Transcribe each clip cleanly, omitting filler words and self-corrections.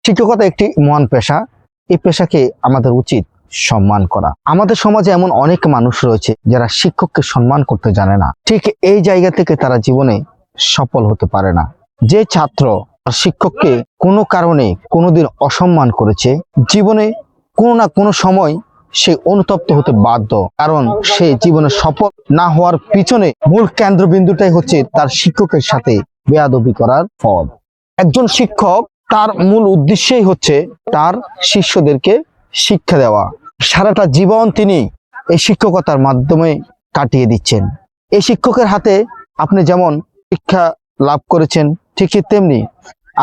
শিক্ষকতা একটি মহান পেশা। এই পেশাকে আমাদের উচিত সম্মান করা। আমাদের সমাজে এমন অনেক মানুষ রয়েছে যারা শিক্ষককে সম্মান করতে জানে না। ঠিক এই জায়গা থেকে তারা জীবনে সফল হতে পারে না। যে ছাত্র শিক্ষককে কোনো কারণে কোনোদিন অসম্মান করেছে, জীবনে কোনো না কোনো সময় সে অনুতপ্ত হতে বাধ্য, কারণ সে জীবনে সফল না হওয়ার পিছনে মূল কেন্দ্রবিন্দুটাই হচ্ছে তার শিক্ষকের সাথে বেয়াদবি করার ফল। একজন শিক্ষক তার মূল উদ্দেশ্যই হচ্ছে তার শিষ্যদেরকে শিক্ষা দেওয়া। সারাটা জীবন তিনি এই শিক্ষকতার মাধ্যমে কাটিয়ে দিচ্ছেন। এই শিক্ষকের হাতে আপনি যেমন শিক্ষা লাভ করেছেন, ঠিকই তেমনি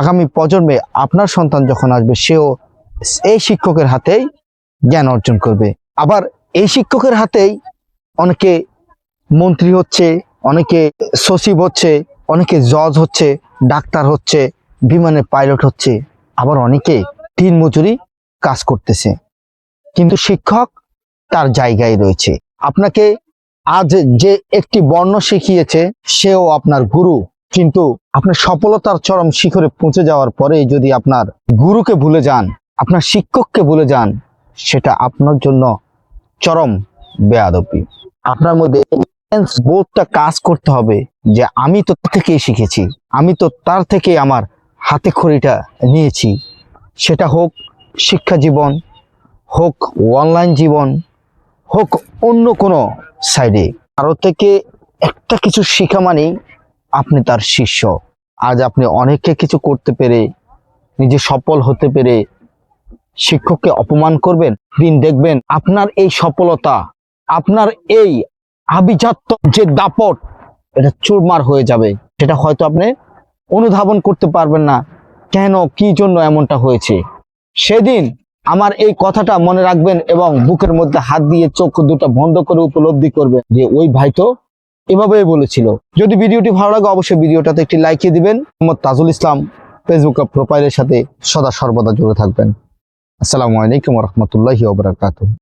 আগামী প্রজন্মে আপনার সন্তান যখন আসবে সেও এই শিক্ষকের হাতেই জ্ঞান অর্জন করবে। আবার এই শিক্ষকের হাতেই অনেকে মন্ত্রী হচ্ছে, অনেকে সচিব হচ্ছে, অনেকে জজ হচ্ছে, ডাক্তার হচ্ছে, বিমানের পাইলট হচ্ছে, আবার অনেকে দিন মজুরি কাজ করতেছে। কিন্তু শিক্ষক তার জায়গায় রয়েছে। আপনাকে আজ যে একটি বর্ণ শিখিয়েছে সেও আপনার গুরু, কিন্তু আপনার সফলতার চরম শিখরে পৌঁছে যাওয়ার পরে যদি আপনার গুরুকে ভুলে যান, আপনার শিক্ষককে ভুলে যান, সেটা আপনার জন্য চরম বেয়াদবি। আপনার মধ্যে বোধটা কাজ করতে হবে যে আমি তো তার থেকেই শিখেছি, আমি তো তার থেকে আমার হাতে খড়িটা নিয়েছি। সেটা হোক শিক্ষা জীবন, হোক অনলাইন জীবন, হোক অন্য কোনো সাইডে। কারো থেকে একটা কিছু শিখা মানেই আপনি তার শিষ্য। আজ আপনি অনেককে কিছু করতে পেরে, নিজে সফল হতে পেরে শিক্ষককে অপমান করবেন, দিন দেখবেন আপনার এই সফলতা, আপনার এই আভিজাত্য যে দাপট, এটা চুরমার হয়ে যাবে। সেটা হয়তো আপনি অনুধাবন করতে পারবেন না কেন, কি জন্য এমনটা হয়েছে। সেদিন আমার এই কথাটা মনে রাখবেন এবং বুকের মধ্যে হাত দিয়ে চোখ দুটো বন্ধ করে উপলব্ধি করবেন যে ওই ভাই তো এভাবেই বলেছিল। যদি ভিডিওটি ভালো লাগে অবশ্যই ভিডিওটাতে একটি লাইক দিয়ে দিবেন। মোহাম্মদ তাজুল ইসলাম ফেসবুক প্রোফাইলের সাথে সদা সর্বদা জুড়ে থাকবেন। আসসালামু আলাইকুম ওয়া রাহমাতুল্লাহি ওয়া বারাকাতুহু।